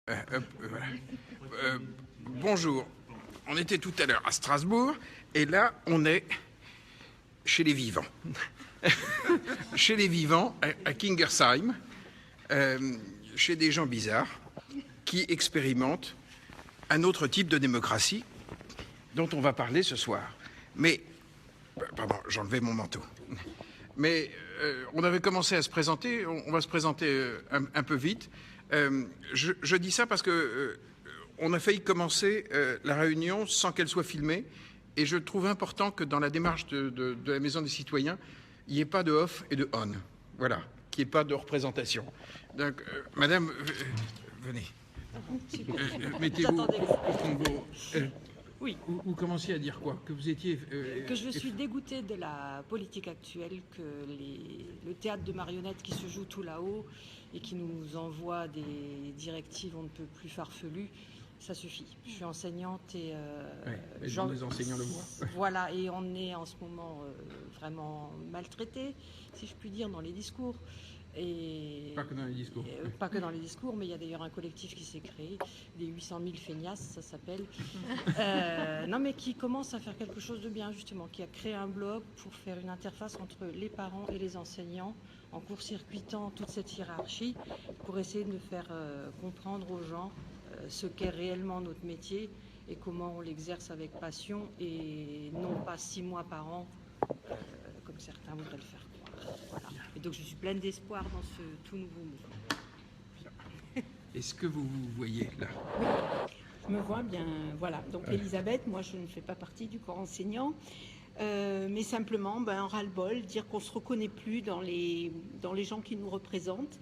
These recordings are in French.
Voilà. Bonjour. On était tout à l'heure à Strasbourg, et là, on est chez les vivants. Chez les vivants, à Kingersheim, chez des gens bizarres qui expérimentent un autre type de démocratie dont on va parler ce soir. Mais, pardon, j'enlevais mon manteau. Mais on avait commencé à se présenter, on va se présenter un peu vite. Je dis ça parce que on a failli commencer la réunion sans qu'elle soit filmée, et je trouve important que dans la démarche de la Maison des Citoyens, il n'y ait pas de off et de on. Voilà, qu'il n'y ait pas de représentation. Donc, madame, venez. Mettez-vous au Congo. Oui. Vous commenciez à dire quoi? Que vous étiez... que je suis dégoûtée de la politique actuelle, que le théâtre de marionnettes qui se joue tout là-haut et qui nous envoie des directives on ne peut plus farfelues, ça suffit. Je suis enseignante et... les enseignants le voient. Voilà, et on est en ce moment vraiment maltraité, si je puis dire, dans les discours. Et pas que dans les discours. Pas que dans les discours, mais il y a d'ailleurs un collectif qui s'est créé, les 800 000 feignasses, ça s'appelle. Non, mais qui commence à faire quelque chose de bien, justement, qui a créé un blog pour faire une interface entre les parents et les enseignants, en court-circuitant toute cette hiérarchie, pour essayer de faire comprendre aux gens ce qu'est réellement notre métier et comment on l'exerce avec passion et non pas 6 mois par an, comme certains voudraient le faire. Voilà. Et donc je suis pleine d'espoir dans ce tout nouveau mouvement. Est-ce que vous vous voyez là? Oui, je me vois bien. Voilà. Donc Elisabeth, moi je ne fais pas partie du corps enseignant, mais simplement un ras-le-bol, dire qu'on ne se reconnaît plus dans les gens qui nous représentent.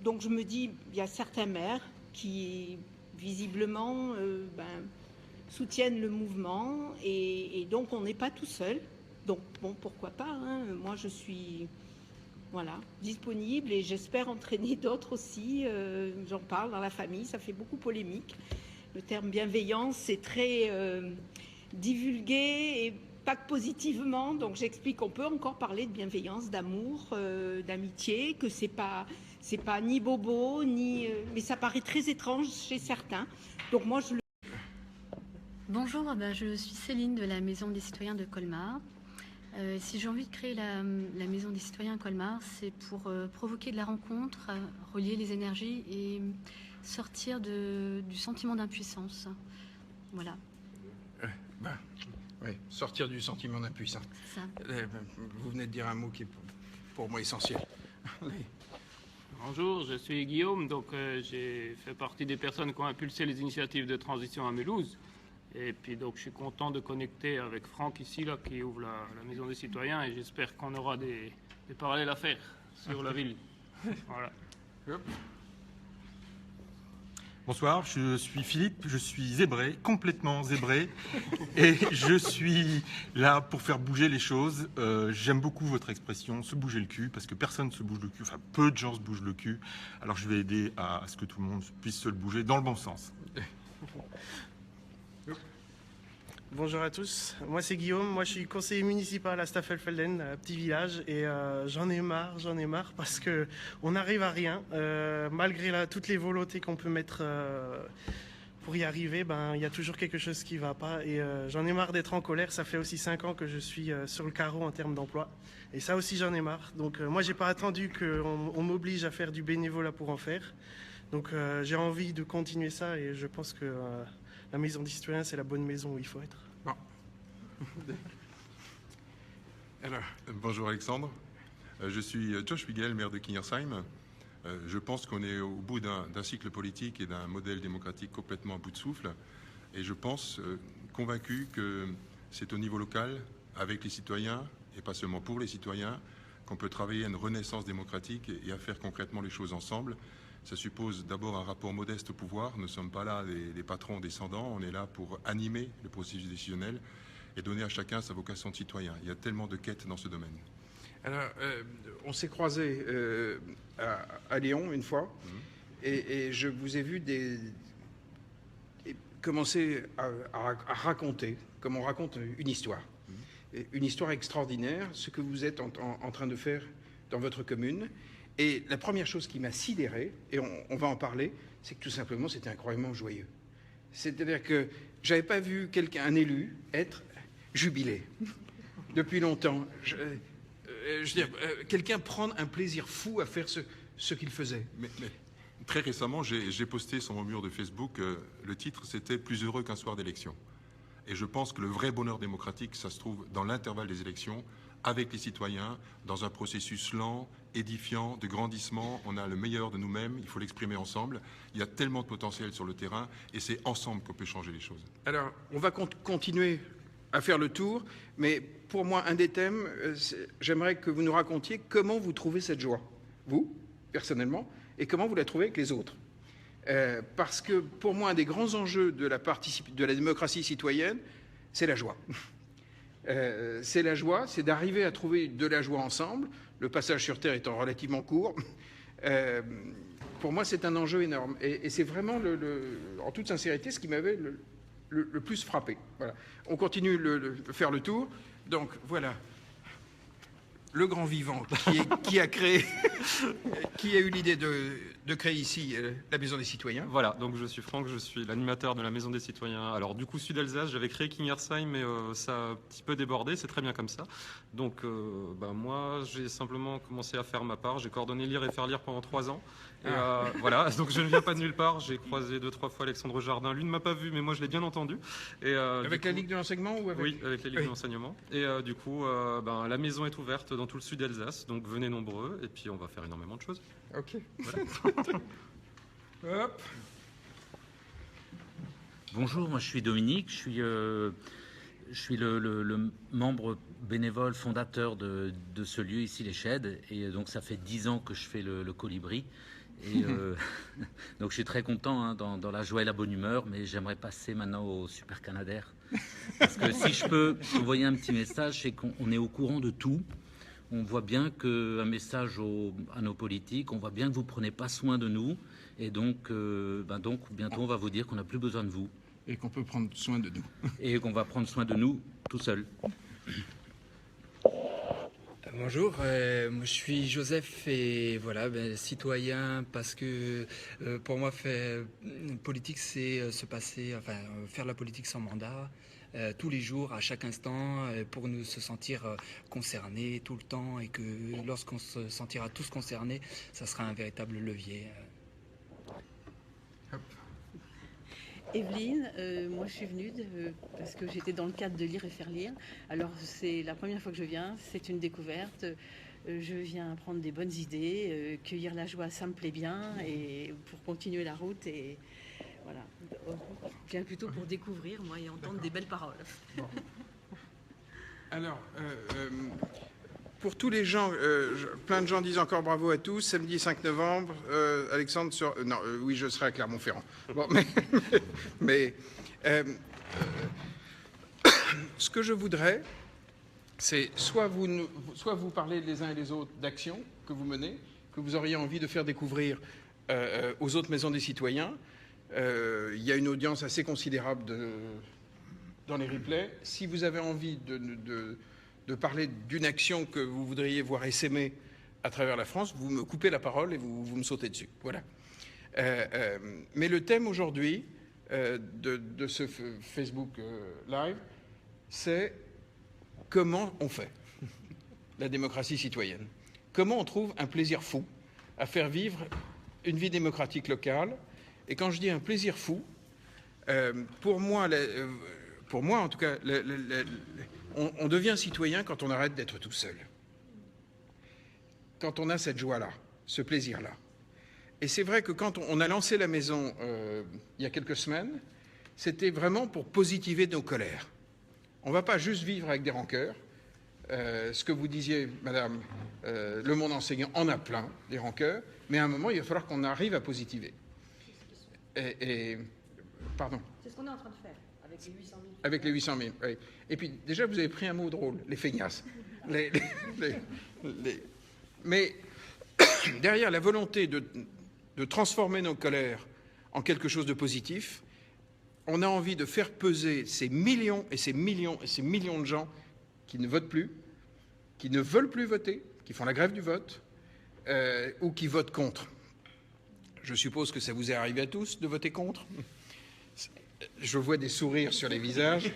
Donc je me dis, il y a certains maires qui visiblement soutiennent le mouvement et donc on n'est pas tout seul. Donc bon, pourquoi pas, hein. Moi je suis disponible et j'espère entraîner d'autres aussi. J'en parle dans la famille, ça fait beaucoup polémique. Le terme bienveillance, c'est très divulgué et pas que positivement. Donc j'explique qu'on peut encore parler de bienveillance, d'amour, d'amitié, que c'est pas ni bobo, ni... mais ça paraît très étrange chez certains. Donc moi je le... Bonjour, je suis Céline de la Maison des Citoyens de Colmar. Si j'ai envie de créer la Maison des Citoyens à Colmar, c'est pour provoquer de la rencontre, relier les énergies et sortir du sentiment d'impuissance. Voilà. Oui, sortir du sentiment d'impuissance. Ça. Vous venez de dire un mot qui est pour moi essentiel. Bonjour, je suis Guillaume, donc j'ai fait partie des personnes qui ont impulsé les initiatives de transition à Mulhouse. Et puis donc je suis content de connecter avec Franck ici, là, qui ouvre la Maison des Citoyens, et j'espère qu'on aura des parallèles à faire sur la ville. Voilà. Bonsoir, je suis Philippe, je suis zébré, complètement zébré, et je suis là pour faire bouger les choses. J'aime beaucoup votre expression, se bouger le cul, parce que personne ne se bouge le cul, enfin peu de gens se bougent le cul. Alors je vais aider à ce que tout le monde puisse se le bouger dans le bon sens. Bonjour à tous, moi c'est Guillaume, moi je suis conseiller municipal à Staffelfelden, un petit village, et j'en ai marre parce que on n'arrive à rien, malgré toutes les volontés qu'on peut mettre pour y arriver, il y a toujours quelque chose qui ne va pas, et j'en ai marre d'être en colère. Ça fait aussi 5 ans que je suis sur le carreau en termes d'emploi, et ça aussi j'en ai marre. Donc moi j'ai pas attendu qu'on m'oblige à faire du bénévolat pour en faire, donc j'ai envie de continuer ça, et je pense que la Maison des Citoyens, c'est la bonne maison où il faut être. Bon. Alors. Bonjour Alexandre, je suis Josh Wigel, maire de Kingersheim. Je pense qu'on est au bout d'un cycle politique et d'un modèle démocratique complètement à bout de souffle. Et je pense, convaincu, que c'est au niveau local, avec les citoyens, et pas seulement pour les citoyens, qu'on peut travailler à une renaissance démocratique et à faire concrètement les choses ensemble. Ça suppose d'abord un rapport modeste au pouvoir. Nous ne sommes pas là des patrons descendants, on est là pour animer le processus décisionnel et donner à chacun sa vocation de citoyen. Il y a tellement de quêtes dans ce domaine. Alors, on s'est croisés à Lyon une fois, et je vous ai vu commencer à raconter, comme on raconte une histoire. Une histoire extraordinaire, ce que vous êtes en train de faire dans votre commune. Et la première chose qui m'a sidéré, et on va en parler, c'est que tout simplement, c'était incroyablement joyeux. C'est-à-dire que je n'avais pas vu un élu être jubilé depuis longtemps. Je veux dire, quelqu'un prendre un plaisir fou à faire ce qu'il faisait. Mais très récemment, j'ai posté sur mon mur de Facebook, le titre c'était « Plus heureux qu'un soir d'élection ». Et je pense que le vrai bonheur démocratique, ça se trouve dans l'intervalle des élections, avec les citoyens, dans un processus lent, édifiant, de grandissement. On a le meilleur de nous-mêmes, il faut l'exprimer ensemble. Il y a tellement de potentiel sur le terrain, et c'est ensemble qu'on peut changer les choses. Alors, on va continuer à faire le tour, mais pour moi, un des thèmes, j'aimerais que vous nous racontiez comment vous trouvez cette joie, vous, personnellement, et comment vous la trouvez avec les autres. Parce que pour moi, un des grands enjeux de la démocratie citoyenne, c'est la joie. C'est la joie, c'est d'arriver à trouver de la joie ensemble, le passage sur Terre étant relativement court. Pour moi, c'est un enjeu énorme. Et c'est vraiment, en toute sincérité, ce qui m'avait le plus frappé. Voilà. On continue de faire le tour. Donc, voilà. Le grand vivant qui a eu l'idée de créer ici la Maison des Citoyens. Voilà, donc je suis Franck, je suis l'animateur de la Maison des Citoyens. Alors du coup, Sud-Alsace, j'avais créé Kingersheim, mais ça a un petit peu débordé, c'est très bien comme ça. Donc moi, j'ai simplement commencé à faire ma part. J'ai coordonné Lire et Faire Lire pendant 3 ans. Et voilà, donc je ne viens pas de nulle part. J'ai croisé 2-3 fois Alexandre Jardin. Lui ne m'a pas vu, mais moi je l'ai bien entendu. Et, avec la Ligue de l'enseignement ou avec... Oui, avec la Ligue de l'enseignement. Et du coup, la maison est ouverte dans tout le sud d'Alsace, donc venez nombreux, et puis on va faire énormément de choses. Ok. Voilà. Hop. Bonjour, moi je suis Dominique, je suis le membre bénévole fondateur de ce lieu ici, les Sheds, et donc ça fait 10 ans que je fais le colibri. Et donc je suis très content dans la joie et la bonne humeur, mais j'aimerais passer maintenant au Super Canadair. Parce que si je peux envoyer un petit message, c'est qu'on est au courant de tout. On voit bien qu'un message à nos politiques, on voit bien que vous ne prenez pas soin de nous. Et donc bientôt on va vous dire qu'on n'a plus besoin de vous. Et qu'on peut prendre soin de nous. Et qu'on va prendre soin de nous tout seul. Bonjour, moi je suis Joseph et voilà, citoyen parce que pour moi politique c'est faire la politique sans mandat, tous les jours, à chaque instant, pour nous se sentir concernés tout le temps et que lorsqu'on se sentira tous concernés, ça sera un véritable levier. Evelyne, moi je suis venue parce que j'étais dans le cadre de Lire et Faire Lire. Alors c'est la première fois que je viens, c'est une découverte. Je viens prendre des bonnes idées, cueillir la joie, ça me plaît bien, et pour continuer la route. Et voilà, je viens plutôt pour découvrir, moi, et entendre des belles paroles. Bon. Alors, pour tous les gens, plein de gens disent encore bravo à tous. Samedi 5 novembre, Alexandre oui, je serai à Clermont-Ferrand. Bon, mais ce que je voudrais, c'est soit vous parlez les uns et les autres d'actions que vous menez, que vous auriez envie de faire découvrir aux autres maisons des citoyens. Il y a une audience assez considérable dans les replays. Si vous avez envie de parler d'une action que vous voudriez voir essaimer à travers la France, vous me coupez la parole et vous me sautez dessus. Voilà. Mais le thème aujourd'hui de ce Facebook Live, c'est comment on fait la démocratie citoyenne. Comment on trouve un plaisir fou à faire vivre une vie démocratique locale. Et quand je dis un plaisir fou, pour moi en tout cas, on devient citoyen quand on arrête d'être tout seul. Quand on a cette joie-là, ce plaisir-là. Et c'est vrai que quand on a lancé la maison il y a quelques semaines, c'était vraiment pour positiver nos colères. On ne va pas juste vivre avec des rancœurs. Ce que vous disiez, madame, le monde enseignant en a plein, des rancœurs, mais à un moment, il va falloir qu'on arrive à positiver. Pardon. C'est ce qu'on est en train de faire avec les 800 000. Avec les 800 000, oui. Et puis, déjà, vous avez pris un mot drôle, les feignasses. Mais derrière la volonté de transformer nos colères en quelque chose de positif, on a envie de faire peser ces millions et ces millions et ces millions de gens qui ne votent plus, qui ne veulent plus voter, qui font la grève du vote, ou qui votent contre. Je suppose que ça vous est arrivé à tous de voter contre. Je vois des sourires sur les visages.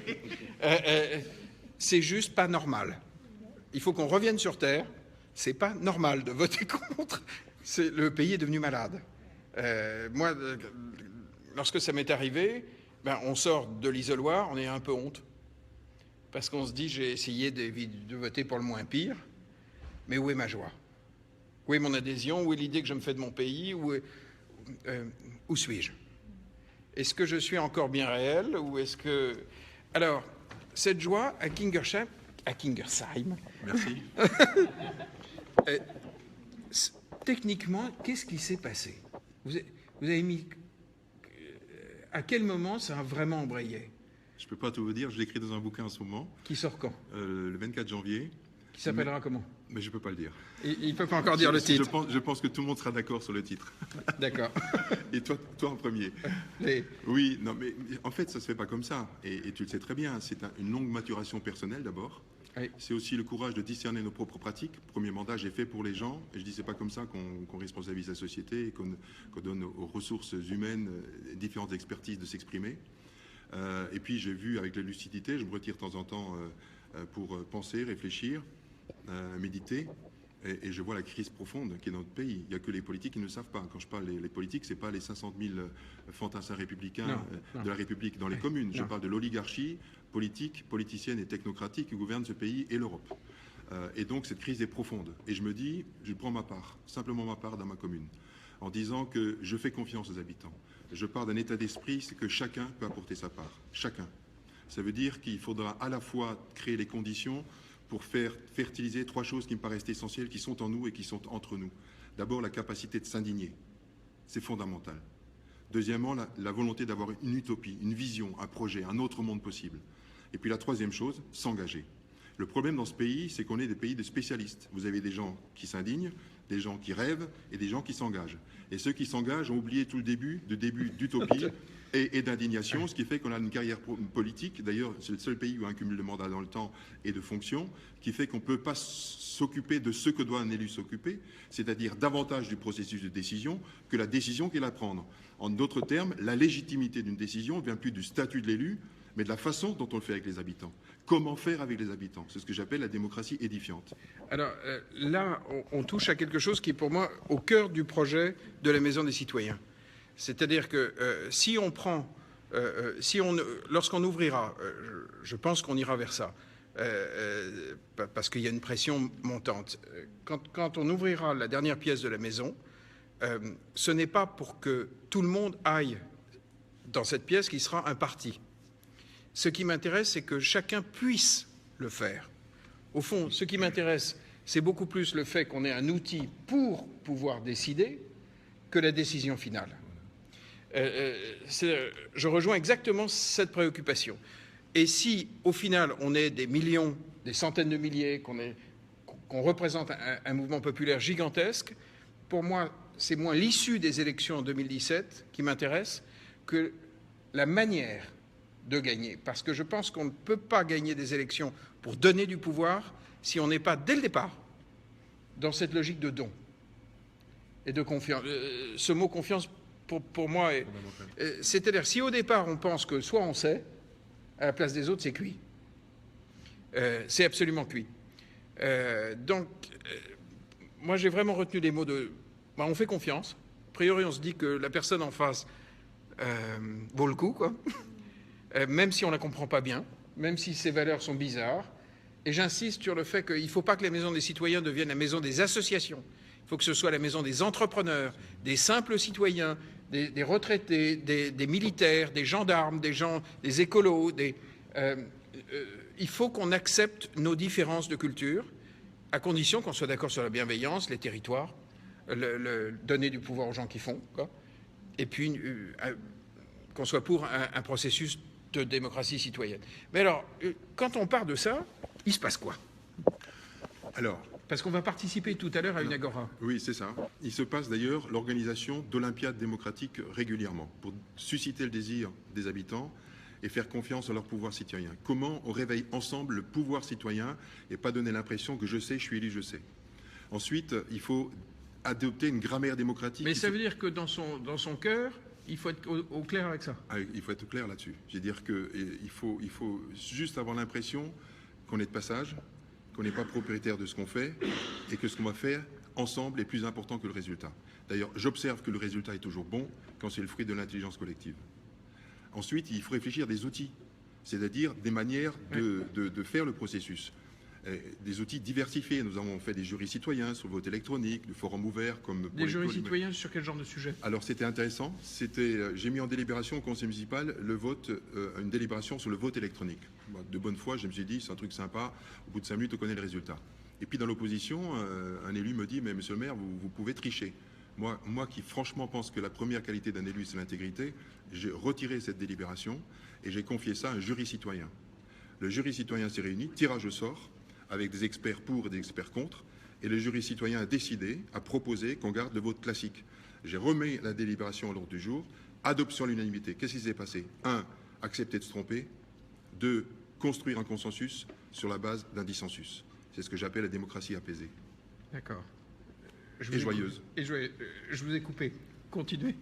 C'est juste pas normal. Il faut qu'on revienne sur Terre. C'est pas normal de voter contre. Le pays est devenu malade. Moi, lorsque ça m'est arrivé, on sort de l'isoloir, on est un peu honte. Parce qu'on se dit, j'ai essayé de voter pour le moins pire, mais où est ma joie? Où est mon adhésion? Où est l'idée que je me fais de mon pays? Où suis-je? Est-ce que je suis encore bien réel? Ou est-ce que... Alors, cette joie à Kingersheim... Merci. Techniquement, qu'est-ce qui s'est passé? Vous avez mis... À quel moment ça a vraiment embrayé? Je ne peux pas tout vous dire, je l'écris dans un bouquin en ce moment. Qui sort quand? Le 24 janvier. Qui s'appellera comment? Mais je ne peux pas le dire. Il ne peut pas encore dire le titre. Je pense que tout le monde sera d'accord sur le titre. D'accord. Et toi en premier. Oui, non, mais en fait, ça ne se fait pas comme ça. Et tu le sais très bien, c'est une longue maturation personnelle d'abord. Oui. C'est aussi le courage de discerner nos propres pratiques. Premier mandat, j'ai fait pour les gens. Et je dis, c'est pas comme ça qu'on responsabilise la société et qu'on donne aux ressources humaines différentes expertises de s'exprimer. Et puis, j'ai vu avec la lucidité, je me retire de temps en temps pour penser, réfléchir, méditer. Et je vois la crise profonde qui est dans notre pays. Il n'y a que les politiques qui ne le savent pas. Quand je parle des politiques, ce n'est pas les 500 000 fantassins républicains de la République dans les communes. Je parle de l'oligarchie politique, politicienne et technocratique qui gouverne ce pays et l'Europe. Et donc cette crise est profonde. Et je me dis, je prends ma part, simplement ma part dans ma commune, en disant que je fais confiance aux habitants. Je pars d'un état d'esprit, c'est que chacun peut apporter sa part. Chacun. Ça veut dire qu'il faudra à la fois créer les conditions pour faire fertiliser trois choses qui me paraissent essentielles, qui sont en nous et qui sont entre nous. D'abord, la capacité de s'indigner. C'est fondamental. Deuxièmement, la volonté d'avoir une utopie, une vision, un projet, un autre monde possible. Et puis la troisième chose, s'engager. Le problème dans ce pays, c'est qu'on est des pays de spécialistes. Vous avez des gens qui s'indignent, des gens qui rêvent et des gens qui s'engagent. Et ceux qui s'engagent ont oublié tout le début d'utopie et d'indignation, ce qui fait qu'on a une carrière politique. D'ailleurs, c'est le seul pays où un cumul de mandats dans le temps et de fonctions, qui fait qu'on ne peut pas s'occuper de ce que doit un élu s'occuper, c'est-à-dire davantage du processus de décision que la décision qu'il a à prendre. En d'autres termes, la légitimité d'une décision ne vient plus du statut de l'élu, mais de la façon dont on le fait avec les habitants. Comment faire avec les habitants? C'est ce que j'appelle la démocratie édifiante. Alors là, on touche à quelque chose qui est pour moi au cœur du projet de la Maison des Citoyens. C'est-à-dire que si on prend, lorsqu'on ouvrira, je pense qu'on ira vers ça, parce qu'il y a une pression montante. Quand on ouvrira la dernière pièce de la maison, ce n'est pas pour que tout le monde aille dans cette pièce qui sera un parti. Ce qui m'intéresse, c'est que chacun puisse le faire. Au fond, ce qui m'intéresse, c'est beaucoup plus le fait qu'on ait un outil pour pouvoir décider que la décision finale. Je rejoins exactement cette préoccupation. Et si, au final, on est des millions, des centaines de milliers, qu'on représente un mouvement populaire gigantesque, pour moi, c'est moins l'issue des élections en 2017 qui m'intéresse que la manière de gagner. Parce que je pense qu'on ne peut pas gagner des élections pour donner du pouvoir si on n'est pas, dès le départ, dans cette logique de don et de confiance. Ce mot confiance, pour moi, c'est-à-dire, si au départ, on pense que soit on sait, à la place des autres, c'est cuit. C'est absolument cuit. Donc, moi, j'ai vraiment retenu les mots de... on fait confiance. A priori, on se dit que la personne en face vaut le coup, quoi. Même si on ne la comprend pas bien, même si ses valeurs sont bizarres. Et j'insiste sur le fait qu'il ne faut pas que la Maison des Citoyens devienne la maison des associations. Il faut que ce soit la maison des entrepreneurs, des simples citoyens, des retraités, des militaires, des gendarmes, des écolos. Il faut qu'on accepte nos différences de culture, à condition qu'on soit d'accord sur la bienveillance, les territoires, donner du pouvoir aux gens qui font, quoi. Et puis qu'on soit pour un processus de démocratie citoyenne. Mais alors, quand on part de ça, il se passe quoi? Alors, parce qu'on va participer tout à l'heure à une agora. Oui, c'est ça. Il se passe d'ailleurs l'organisation d'olympiades démocratiques régulièrement pour susciter le désir des habitants et faire confiance à leur pouvoir citoyen. Comment on réveille ensemble le pouvoir citoyen et pas donner l'impression que je sais, je suis élu, je sais. Ensuite, il faut adopter une grammaire démocratique. Mais ça veut dire que dans son cœur, il faut être au clair avec ça. Ah, il faut être clair là-dessus. Je veux dire qu'il faut juste avoir l'impression qu'on est de passage, qu'on n'est pas propriétaire de ce qu'on fait et que ce qu'on va faire ensemble est plus important que le résultat. D'ailleurs, j'observe que le résultat est toujours bon quand c'est le fruit de l'intelligence collective. Ensuite, il faut réfléchir des outils, c'est-à-dire des manières de faire le processus. Des outils diversifiés. Nous avons fait des jurys citoyens sur le vote électronique, des forums ouverts comme... Des jurys citoyens sur quel genre de sujet? Alors c'était intéressant. J'ai mis en délibération au conseil municipal le vote, une délibération sur le vote électronique. De bonne foi, je me suis dit, c'est un truc sympa. Au bout de 5 minutes, on connaît le résultat. Et puis dans l'opposition, un élu me dit, mais monsieur le maire, vous pouvez tricher. Moi qui franchement pense que la première qualité d'un élu, c'est l'intégrité, j'ai retiré cette délibération et j'ai confié ça à un jury citoyen. Le jury citoyen s'est réuni, tirage au sort, avec des experts pour et des experts contre, et le jury citoyen a décidé, a proposé qu'on garde le vote classique. J'ai remis la délibération à l'ordre du jour, adoption à l'unanimité. Qu'est-ce qui s'est passé? 1. Accepter de se tromper. 2. Construire un consensus sur la base d'un dissensus. C'est ce que j'appelle la démocratie apaisée. D'accord. Et joyeuse. Et joyeuse. Je vous ai coupé. Continuez.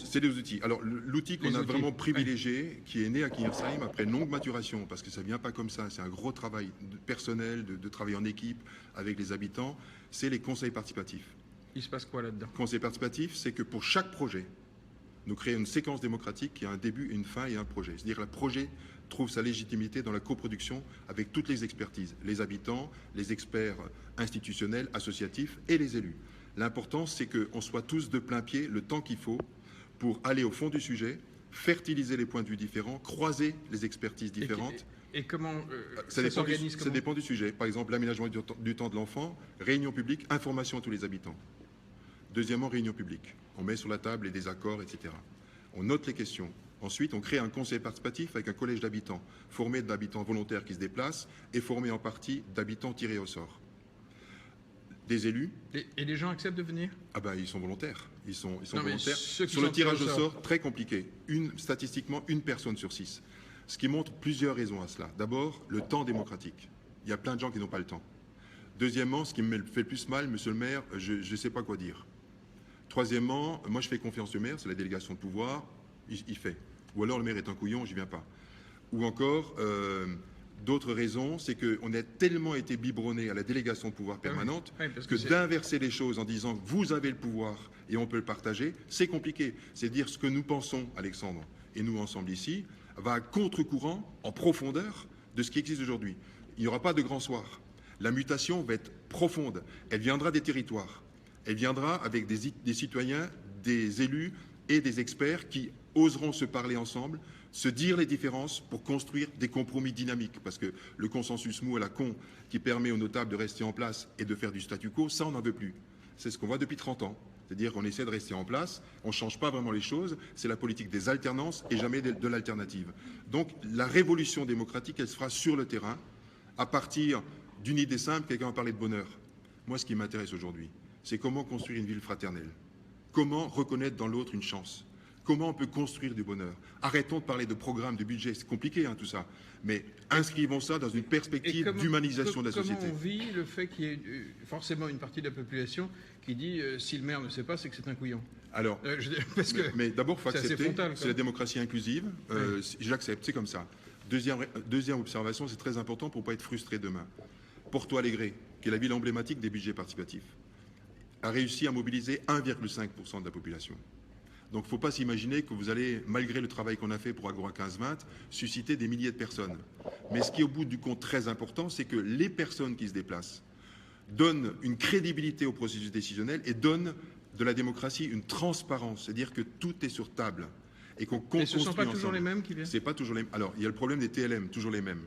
C'est des outils. Alors, l'outil qu'on a vraiment privilégié, qui est né à Kingersheim après une longue maturation, parce que ça ne vient pas comme ça, c'est un gros travail personnel, de travail en équipe avec les habitants, c'est les conseils participatifs. Il se passe quoi là-dedans? Conseil participatif, c'est que pour chaque projet, nous créons une séquence démocratique qui a un début, une fin et un projet. C'est-à-dire que le projet trouve sa légitimité dans la coproduction avec toutes les expertises, les habitants, les experts institutionnels, associatifs et les élus. L'important, c'est qu'on soit tous de plein pied le temps qu'il faut pour aller au fond du sujet, fertiliser les points de vue différents, croiser les expertises différentes. Et comment ça s'organise? Ça dépend du sujet. Par exemple, l'aménagement du temps de l'enfant, réunion publique, information à tous les habitants. Deuxièmement, réunion publique. On met sur la table les désaccords, etc. On note les questions. Ensuite, on crée un conseil participatif avec un collège d'habitants, formé d'habitants volontaires qui se déplacent et formé en partie d'habitants tirés au sort. Des élus. Et les gens acceptent de venir? Ah ben, ils sont volontaires. Ils sont non, volontaires. Sur le tirage au sort, très compliqué. Statistiquement, 1 personne sur 6. Ce qui montre plusieurs raisons à cela. D'abord, le temps démocratique. Il y a plein de gens qui n'ont pas le temps. Deuxièmement, ce qui me fait le plus mal, monsieur le maire, je ne sais pas quoi dire. Troisièmement, moi je fais confiance au maire, c'est la délégation de pouvoir, il fait. Ou alors le maire est un couillon, j'y viens pas. Ou encore, d'autres raisons, c'est qu'on a tellement été biberonné à la délégation de pouvoir permanente que d'inverser les choses en disant vous avez le pouvoir et on peut le partager, c'est compliqué. C'est dire ce que nous pensons, Alexandre, et nous ensemble ici, va à contre-courant, en profondeur, de ce qui existe aujourd'hui. Il n'y aura pas de grand soir. La mutation va être profonde. Elle viendra des territoires. Elle viendra avec des citoyens, des élus et des experts qui oseront se parler ensemble, se dire les différences pour construire des compromis dynamiques. Parce que le consensus mou à la con qui permet aux notables de rester en place et de faire du statu quo, ça on n'en veut plus. C'est ce qu'on voit depuis 30 ans. C'est-à-dire qu'on essaie de rester en place, on ne change pas vraiment les choses, c'est la politique des alternances et jamais de l'alternative. Donc la révolution démocratique, elle se fera sur le terrain, à partir d'une idée simple, quelqu'un a parlé de bonheur. Moi, ce qui m'intéresse aujourd'hui, c'est comment construire une ville fraternelle. Comment reconnaître dans l'autre une chance. Comment on peut construire du bonheur. Arrêtons de parler de programme, de budget, c'est compliqué tout ça. Mais inscrivons ça dans une perspective d'humanisation de la société. Comment on vit le fait qu'il y ait forcément une partie de la population qui dit si le maire ne sait pas, c'est que c'est un couillon? Alors, mais d'abord, il faut accepter, c'est la démocratie inclusive. J'accepte, c'est comme ça. Deuxième observation, c'est très important pour ne pas être frustré demain. Porto Alegre, qui est la ville emblématique des budgets participatifs, a réussi à mobiliser 1,5% de la population. Donc il ne faut pas s'imaginer que vous allez, malgré le travail qu'on a fait pour Agora 15-20, susciter des milliers de personnes. Mais ce qui est au bout du compte très important, c'est que les personnes qui se déplacent donnent une crédibilité au processus décisionnel et donnent de la démocratie une transparence, c'est-à-dire que tout est sur table et qu'on construit ensemble. Et ce ne sont pas toujours les mêmes qui viennent? C'est pas toujours les mêmes. Alors, il y a le problème des TLM, toujours les mêmes.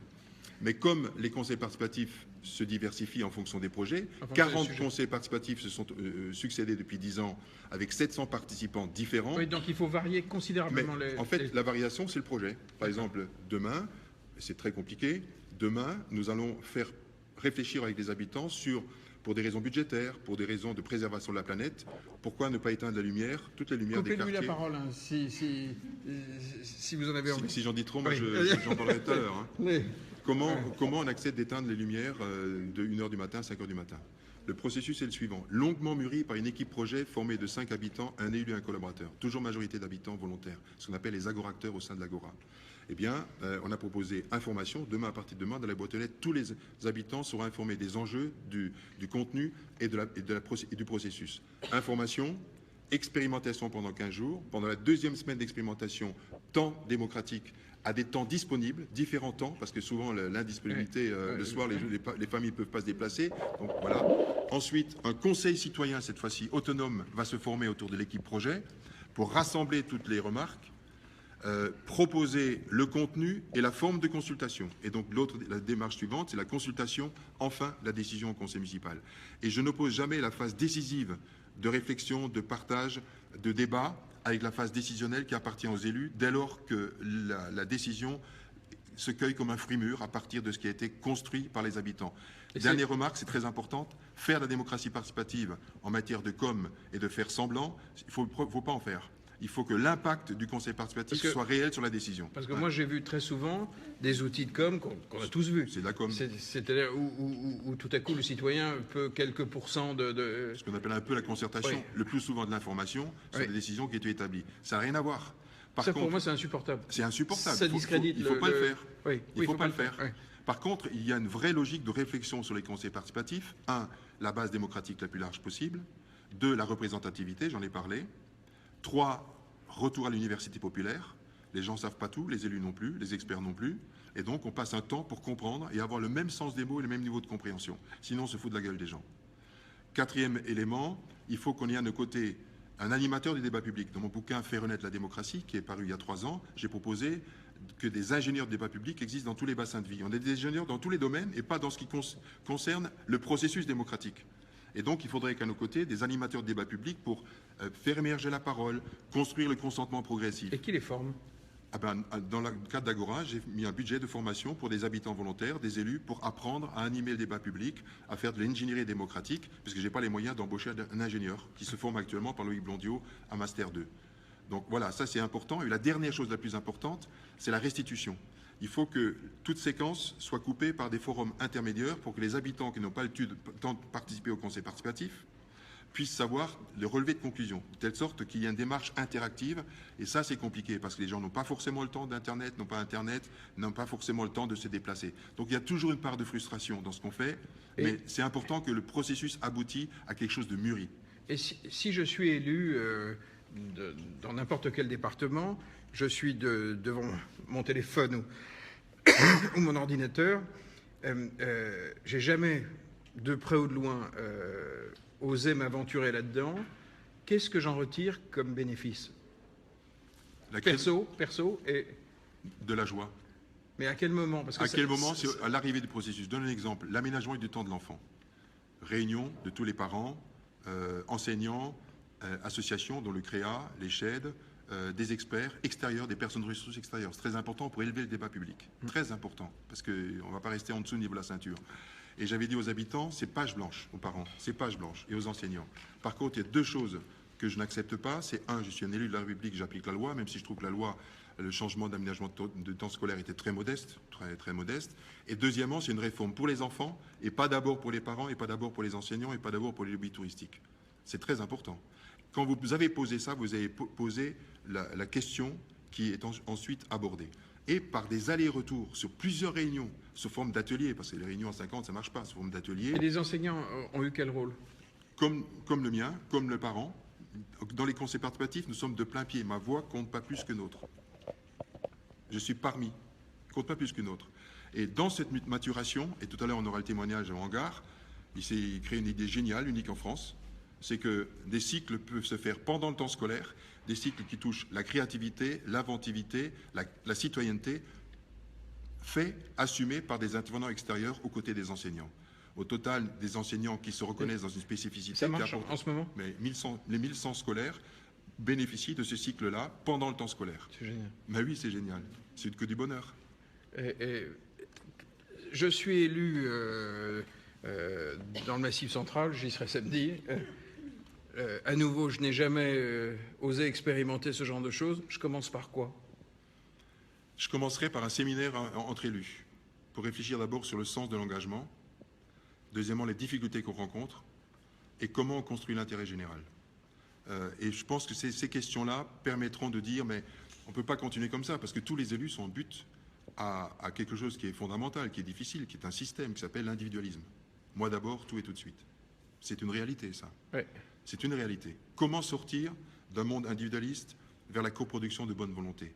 Mais comme les conseils participatifs se diversifient en fonction des projets, 40 conseils participatifs se sont succédés depuis 10 ans avec 700 participants différents. Oui, donc il faut varier considérablement les... En fait, la variation, c'est le projet. Par exemple, demain, c'est très compliqué, demain, nous allons faire réfléchir avec les habitants sur, pour des raisons budgétaires, pour des raisons de préservation de la planète, pourquoi ne pas éteindre la lumière, toutes les lumières des quartiers. Coupez-lui la parole, hein, si vous en avez envie. Si j'en dis trop, moi j'en parlerai tout à l'heure. Hein. Comment on accepte d'éteindre les lumières de 1h du matin à 5h du matin? Le processus est le suivant. Longuement mûri par une équipe projet formée de 5 habitants, un élu et un collaborateur. Toujours majorité d'habitants volontaires, ce qu'on appelle les agoracteurs au sein de l'Agora. Eh bien, on a proposé information. Demain, à partir de demain, dans la boîte aux lettres, tous les habitants seront informés des enjeux, du contenu et du processus. Information, expérimentation pendant 15 jours. Pendant la deuxième semaine d'expérimentation, temps démocratique à des temps disponibles, différents temps, parce que souvent l'indisponibilité, le soir, les familles ne peuvent pas se déplacer. Donc voilà. Ensuite, un conseil citoyen, cette fois-ci autonome, va se former autour de l'équipe projet pour rassembler toutes les remarques, proposer le contenu et la forme de consultation. Et donc la démarche suivante, c'est la consultation, enfin la décision au conseil municipal. Et je n'oppose jamais la phase décisive de réflexion, de partage, de débat, avec la phase décisionnelle qui appartient aux élus, dès lors que la décision se cueille comme un fruit mûr à partir de ce qui a été construit par les habitants. Dernière remarque, c'est très importante, faire la démocratie participative en matière de com et de faire semblant, il ne faut pas en faire. Il faut que l'impact du conseil participatif soit réel sur la décision. Parce que moi, j'ai vu très souvent des outils de com qu'on a tous vus. C'est de la com. C'est-à-dire où tout à coup, le citoyen peut quelques pourcents de... Ce qu'on appelle un peu la concertation, oui. Le plus souvent de l'information sur des décisions qui étaient établies. Ça n'a rien à voir. Par contre, pour moi, c'est insupportable. C'est insupportable. Ça discrédite. Il ne faut pas le faire. Oui. Il ne faut pas le faire. Oui. Par contre, il y a une vraie logique de réflexion sur les conseils participatifs. 1, la base démocratique la plus large possible. 2, la représentativité, j'en ai parlé. 3, retour à l'université populaire. Les gens ne savent pas tout, les élus non plus, les experts non plus. Et donc, on passe un temps pour comprendre et avoir le même sens des mots et le même niveau de compréhension. Sinon, on se fout de la gueule des gens. 4e élément, il faut qu'on ait à nos côtés un animateur du débat public. Dans mon bouquin « Faire renaître la démocratie », qui est paru il y a 3 ans, j'ai proposé que des ingénieurs de débat public existent dans tous les bassins de vie. On a des ingénieurs dans tous les domaines et pas dans ce qui concerne le processus démocratique. Et donc, il faudrait qu'à nos côtés, des animateurs de débat public pour faire émerger la parole, construire le consentement progressif. Et qui les forme ? Dans le cadre d'Agora, j'ai mis un budget de formation pour des habitants volontaires, des élus, pour apprendre à animer le débat public, à faire de l'ingénierie démocratique, puisque je n'ai pas les moyens d'embaucher un ingénieur qui se forme actuellement par Loïc Blondiot à Master 2. Donc voilà, ça c'est important. Et la dernière chose la plus importante, c'est la restitution. Il faut que toute séquence soit coupée par des forums intermédiaires pour que les habitants qui n'ont pas le temps de participer au conseil participatif puissent savoir le relevé de conclusion, de telle sorte qu'il y ait une démarche interactive. Et ça, c'est compliqué parce que les gens n'ont pas forcément le temps d'Internet, n'ont pas forcément le temps de se déplacer. Donc il y a toujours une part de frustration dans ce qu'on fait, mais c'est important que le processus aboutisse à quelque chose de mûri. Et si je suis élu dans n'importe quel département, je suis devant mon téléphone ou mon ordinateur, j'ai jamais, de près ou de loin, osé m'aventurer là-dedans. Qu'est-ce que j'en retire comme bénéfice ? Perso et... De la joie. Mais à quel moment ? Parce que à quel moment ? C'est à l'arrivée du processus. Je donne un exemple. L'aménagement du temps de l'enfant. Réunion de tous les parents, enseignants, associations, dont le CREA, les SHED, des experts extérieurs, des personnes de ressources extérieures. C'est très important pour élever le débat public. Très important, parce qu'on ne va pas rester en dessous du niveau de la ceinture. Et j'avais dit aux habitants, c'est page blanche, aux parents, c'est page blanche, et aux enseignants. Par contre, il y a 2 choses que je n'accepte pas. C'est 1, je suis un élu de la République, j'applique la loi, même si je trouve que la loi, le changement d'aménagement de temps scolaire était très modeste, très modeste. Et deuxièmement, c'est une réforme pour les enfants, et pas d'abord pour les parents, et pas d'abord pour les enseignants, et pas d'abord pour les lobbies touristiques. C'est très important. Quand vous avez posé ça, vous avez posé la question qui est ensuite abordée. Et par des allers-retours sur plusieurs réunions, sous forme d'ateliers, parce que les réunions à 50, ça ne marche pas, sous forme d'ateliers. Et les enseignants ont eu quel rôle ? Comme le mien, comme le parent. Dans les conseils participatifs, nous sommes de plein pied. Ma voix compte pas plus que nôtre. Je suis parmi, compte pas plus que nôtre. Et dans cette maturation, et tout à l'heure on aura le témoignage en hangar, il s'est créé une idée géniale, unique en France, c'est que des cycles peuvent se faire pendant le temps scolaire, des cycles qui touchent la créativité, l'inventivité, la citoyenneté, faits, assumés par des intervenants extérieurs aux côtés des enseignants. Au total, des enseignants qui se reconnaissent dans une spécificité. Ça marche en ce moment ? Mais les 1100 scolaires bénéficient de ce cycle-là pendant le temps scolaire. C'est génial. Mais oui, c'est génial. C'est que du bonheur. Je suis élu dans le Massif central, j'y serai samedi. À nouveau, je n'ai jamais osé expérimenter ce genre de choses. Je commence par quoi ? Je commencerai par un séminaire entre élus, pour réfléchir d'abord sur le sens de l'engagement, deuxièmement les difficultés qu'on rencontre, et comment on construit l'intérêt général. Et je pense que ces questions-là permettront de dire, mais on ne peut pas continuer comme ça, parce que tous les élus sont en but à quelque chose qui est fondamental, qui est difficile, qui est un système qui s'appelle l'individualisme. Moi d'abord, tout et tout de suite. C'est une réalité, ça. Ouais. C'est une réalité. Comment sortir d'un monde individualiste vers la coproduction de bonne volonté?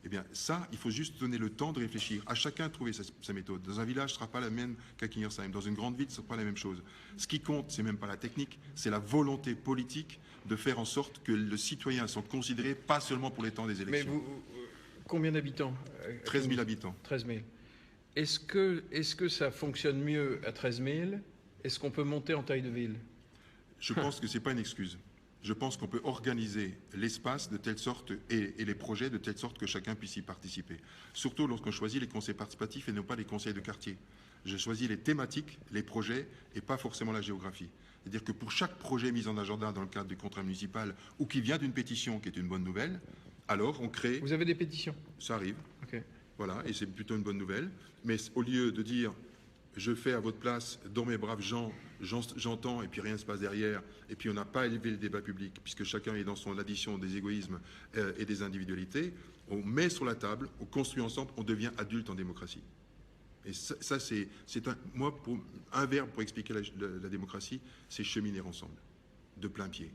Eh bien, ça, il faut juste donner le temps de réfléchir. À chacun de trouver sa méthode. Dans un village, ce ne sera pas la même qu'à Kingersheim. Dans une grande ville, ce ne sera pas la même chose. Ce qui compte, ce n'est même pas la technique, c'est la volonté politique de faire en sorte que le citoyen soit considéré pas seulement pour les temps des élections. Mais combien d'habitants? 13 000 habitants. 13 000. Est-ce que ça fonctionne mieux à 13 000? Est-ce qu'on peut monter en taille de ville? Je pense que ce n'est pas une excuse. Je pense qu'on peut organiser l'espace de telle sorte et les projets de telle sorte que chacun puisse y participer. Surtout lorsqu'on choisit les conseils participatifs et non pas les conseils de quartier. J'ai choisi les thématiques, les projets et pas forcément la géographie. C'est-à-dire que pour chaque projet mis en agenda dans le cadre du contrat municipal ou qui vient d'une pétition qui est une bonne nouvelle, alors on crée... Vous avez des pétitions? Ça arrive. Ok. Voilà, et c'est plutôt une bonne nouvelle. Mais au lieu de dire je fais à votre place, dans mes braves gens, j'entends et puis rien ne se passe derrière, et puis on n'a pas élevé le débat public, puisque chacun est dans son addition des égoïsmes et des individualités, on met sur la table, on construit ensemble, on devient adulte en démocratie. Et ça c'est moi, un verbe pour expliquer la démocratie, c'est cheminer ensemble, de plein pied.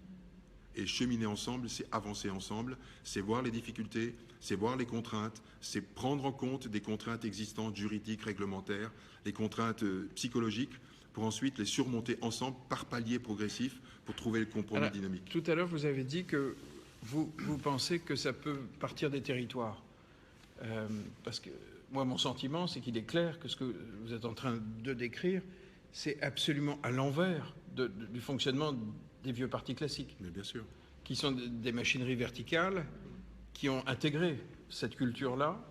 Et cheminer ensemble, c'est avancer ensemble, c'est voir les difficultés, c'est voir les contraintes, c'est prendre en compte des contraintes existantes, juridiques, réglementaires, les contraintes psychologiques, pour ensuite les surmonter ensemble par paliers progressifs pour trouver le compromis dynamique. Tout à l'heure, vous avez dit que vous pensez que ça peut partir des territoires. Parce que moi, mon sentiment, c'est qu'il est clair que ce que vous êtes en train de décrire, c'est absolument à l'envers du fonctionnement des vieux partis classiques. Mais bien sûr. Qui sont des machineries verticales, qui ont intégré cette culture-là,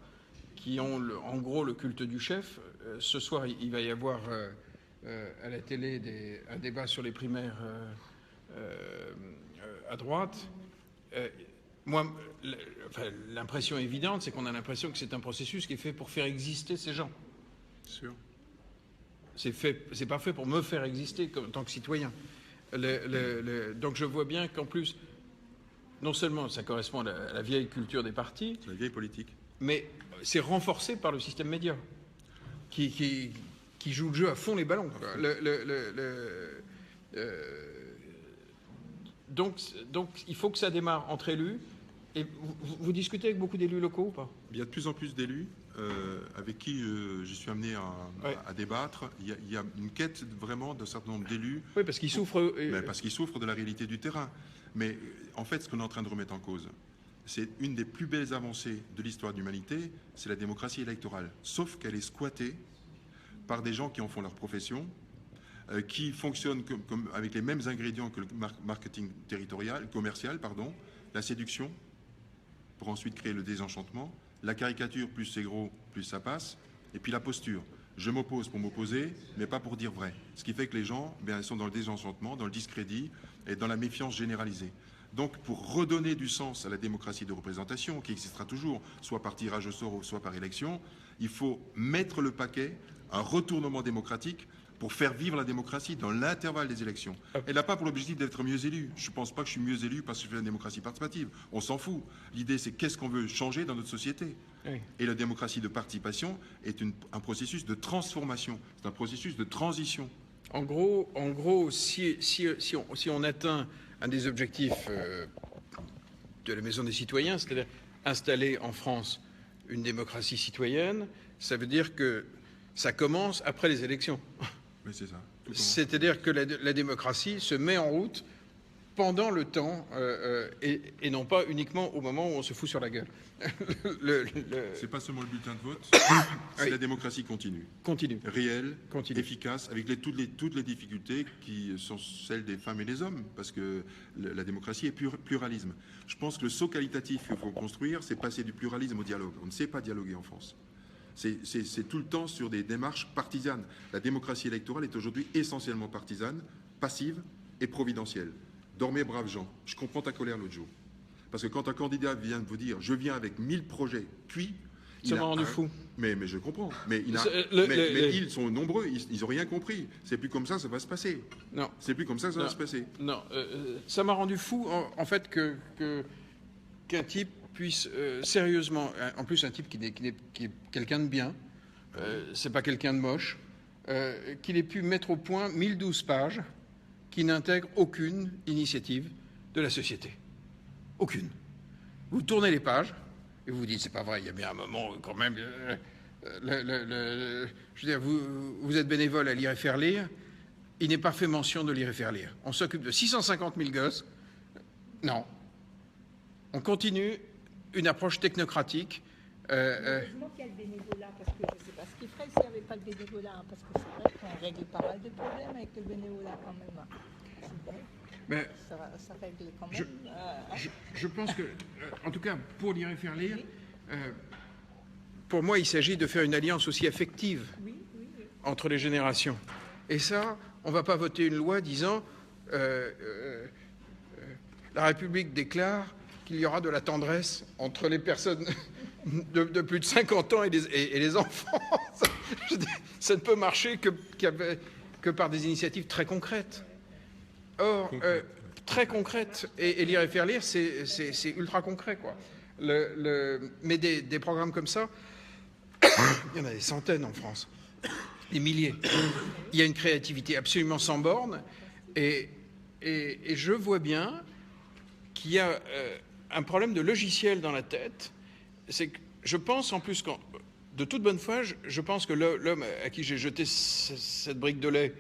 qui ont en gros le culte du chef. Ce soir, il va y avoir à la télé un débat sur les primaires à droite. Moi, l'impression évidente, c'est qu'on a l'impression que c'est un processus qui est fait pour faire exister ces gens. Sûr. C'est pas fait pour me faire exister en tant que citoyen. Donc je vois bien qu'en plus, non seulement ça correspond à la vieille culture des partis, la vieille politique, mais c'est renforcé par le système média qui joue le jeu à fond les ballons. Donc il faut que ça démarre entre élus. Et vous discutez avec beaucoup d'élus locaux ou pas? Il y a de plus en plus d'élus avec qui je suis amené à débattre. Il y a une quête vraiment d'un certain nombre d'élus. Oui, parce qu'ils souffrent. Parce qu'ils souffrent de la réalité du terrain. Mais en fait, ce qu'on est en train de remettre en cause, c'est une des plus belles avancées de l'histoire de l'humanité, c'est la démocratie électorale. Sauf qu'elle est squattée par des gens qui en font leur profession, qui fonctionnent avec les mêmes ingrédients que le marketing commercial, la séduction, pour ensuite créer le désenchantement, la caricature, plus c'est gros, plus ça passe, et puis la posture. Je m'oppose pour m'opposer, mais pas pour dire vrai. Ce qui fait que les gens sont dans le désenchantement, dans le discrédit et dans la méfiance généralisée. Donc, pour redonner du sens à la démocratie de représentation, qui existera toujours, soit par tirage au sort ou soit par élection, il faut mettre le paquet, un retournement démocratique, pour faire vivre la démocratie dans l'intervalle des élections. Elle n'a pas pour l'objectif d'être mieux élu. Je ne pense pas que je suis mieux élu parce que je fais la démocratie participative. On s'en fout. L'idée, c'est qu'est-ce qu'on veut changer dans notre société. Oui. Et la démocratie de participation est un processus de transformation. C'est un processus de transition. En gros si on atteint un des objectifs de la Maison des citoyens, c'est-à-dire installer en France une démocratie citoyenne, ça veut dire que ça commence après les élections. Mais c'est ça. C'est-à-dire que la démocratie se met en route pendant le temps et non pas uniquement au moment où on se fout sur la gueule. C'est pas seulement le bulletin de vote, c'est la démocratie continue. Réelle, efficace, avec toutes les difficultés qui sont celles des femmes et des hommes, parce que la démocratie est pluralisme. Je pense que le saut qualitatif qu'il faut construire, c'est passer du pluralisme au dialogue. On ne sait pas dialoguer en France. C'est tout le temps sur des démarches partisanes. La démocratie électorale est aujourd'hui essentiellement partisane, passive et providentielle. Dormez, braves gens. Je comprends ta colère l'autre jour. Parce que quand un candidat vient de vous dire « je viens avec 1000 projets cuits », Ça m'a rendu fou. Mais je comprends. Mais, ils sont nombreux, ils n'ont rien compris. C'est plus comme ça va se passer. Non. C'est plus comme ça va se passer. Non. Ça m'a rendu fou, en fait, qu'un type puisse sérieusement, en plus un type qui est quelqu'un de bien, c'est pas quelqu'un de moche, qu'il ait pu mettre au point 1012 pages qui n'intègrent aucune initiative de la société. Aucune. Vous tournez les pages et vous vous dites, c'est pas vrai, il y a bien un moment quand même... je veux dire, vous êtes bénévole à lire et faire lire, il n'est pas fait mention de lire et faire lire. On s'occupe de 650 000 gosses. Non. On continue une approche technocratique. Heureusement qu'il y a le bénévolat, parce que je ne sais pas ce qu'il ferait s'il n'y avait pas le bénévolat, parce que c'est vrai qu'on règle pas mal de problèmes avec le bénévolat quand même. Mais ça règle quand même. Je pense que, en tout cas, pour lire et faire lire, pour moi, il s'agit de faire une alliance aussi affective entre les générations. Et ça, on ne va pas voter une loi disant la République déclare qu'il y aura de la tendresse entre les personnes de plus de 50 ans et les enfants. Ça ne peut marcher que par des initiatives très concrètes. Or, très concrètes, et lire et faire lire, c'est ultra concret, quoi. Mais des programmes comme ça, il y en a des centaines en France, des milliers. Il y a une créativité absolument sans borne, et je vois bien qu'il y a un problème de logiciel dans la tête. C'est que je pense, en plus, de toute bonne foi, je pense que l'homme à qui j'ai jeté cette brique de lait,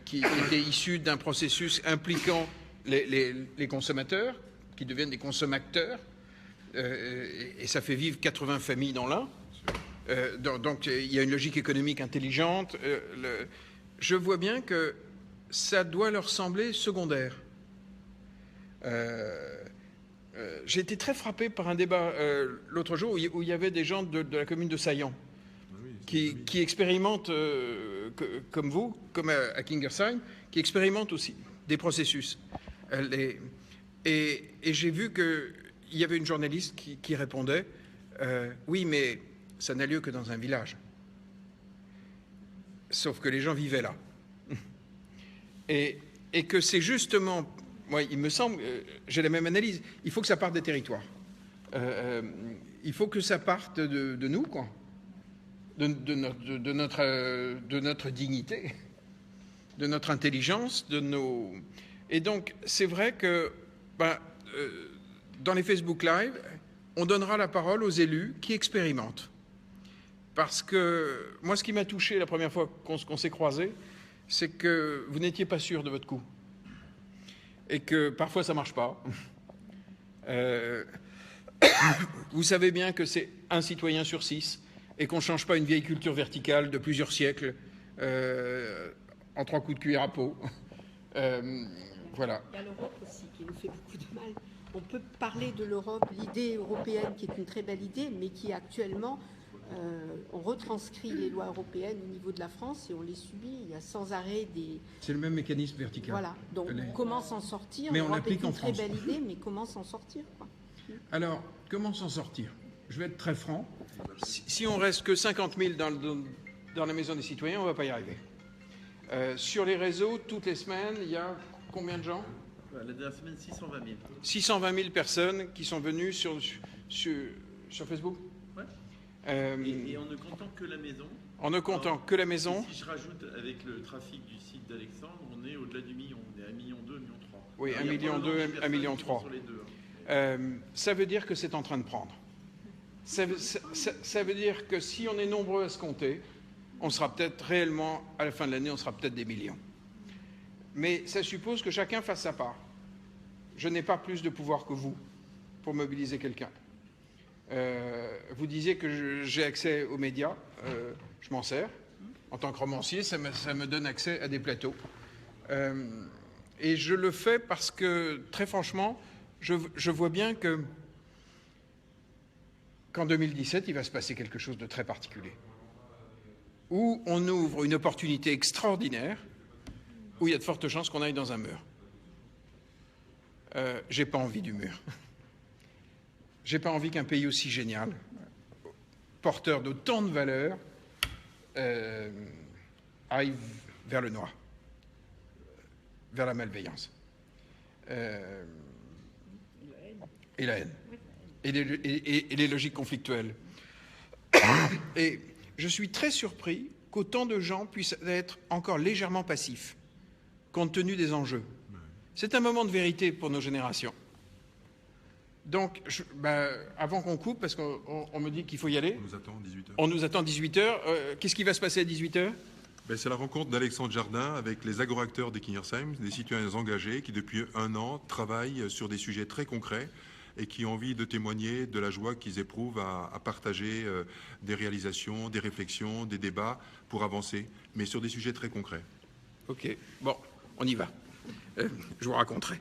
qui était issu d'un processus impliquant les consommateurs, qui deviennent des consommateurs, et ça fait vivre 80 familles dans l'un. Donc il y a une logique économique intelligente. Je vois bien que ça doit leur sembler secondaire. J'ai été très frappé par un débat l'autre jour où il y avait des gens de la commune de Saillant qui expérimentent, comme vous, comme à Kingersheim, qui expérimentent aussi des processus. Et j'ai vu qu'il y avait une journaliste qui répondait oui, mais ça n'a lieu que dans un village. Sauf que les gens vivaient là. Et que c'est justement... Moi, il me semble, j'ai la même analyse, il faut que ça parte des territoires. Il faut que ça parte de nous, quoi. De notre dignité, de notre intelligence, Et donc, c'est vrai que dans les Facebook Live, on donnera la parole aux élus qui expérimentent. Parce que moi, ce qui m'a touché la première fois qu'on s'est croisés, c'est que vous n'étiez pas sûr de votre coup. Et que parfois, ça ne marche pas. Vous savez bien que c'est un citoyen sur 6 et qu'on ne change pas une vieille culture verticale de plusieurs siècles en 3 coups de cuillère à peau. Voilà. Il y a l'Europe aussi qui nous fait beaucoup de mal. On peut parler de l'Europe, l'idée européenne qui est une très belle idée, mais qui actuellement, on retranscrit les lois européennes au niveau de la France et on les subit. Il y a sans arrêt des... C'est le même mécanisme vertical. Voilà. Donc comment s'en sortir? Mais on l'applique en France. C'est une très France. belle idée, mais comment s'en sortir, quoi? Alors, comment s'en sortir? Je vais être très franc. Si on reste que 50 000 dans la Maison des Citoyens, on ne va pas y arriver. Sur les réseaux, toutes les semaines, il y a combien de gens? La dernière semaine, 620 000. 620 000 personnes qui sont venues sur Facebook. Ouais. Et en ne comptant que la maison. En ne comptant que la maison. Si je rajoute avec le trafic du site d'Alexandre, on est au-delà du million. On est à 1,2 million, 1,3 million. Oui, 1,2 million, 1,3 million. Ça veut dire que c'est en train de prendre. Ça veut dire que si on est nombreux à se compter, on sera peut-être réellement, à la fin de l'année, on sera peut-être des millions. Mais ça suppose que chacun fasse sa part. Je n'ai pas plus de pouvoir que vous pour mobiliser quelqu'un. Vous disiez que j'ai accès aux médias, je m'en sers. En tant que romancier, ça me donne accès à des plateaux. Et je le fais parce que, très franchement, je vois bien qu'en 2017, il va se passer quelque chose de très particulier. Où on ouvre une opportunité extraordinaire, où il y a de fortes chances qu'on aille dans un mur. J'ai pas envie du mur. J'ai pas envie qu'un pays aussi génial, porteurs de tant de valeurs aillent vers le noir, vers la malveillance. Et la haine. Et les logiques conflictuelles. Et je suis très surpris qu'autant de gens puissent être encore légèrement passifs, compte tenu des enjeux. C'est un moment de vérité pour nos générations. Donc, avant qu'on coupe, parce qu'on me dit qu'il faut y aller. On nous attend 18h. On nous attend 18h. Qu'est-ce qui va se passer à 18h? C'est la rencontre d'Alexandre Jardin avec les agroacteurs des Kingersheim, des citoyens engagés qui depuis 1 an travaillent sur des sujets très concrets et qui ont envie de témoigner de la joie qu'ils éprouvent à partager des réalisations, des réflexions, des débats pour avancer, mais sur des sujets très concrets. Ok, bon, on y va. Je vous raconterai.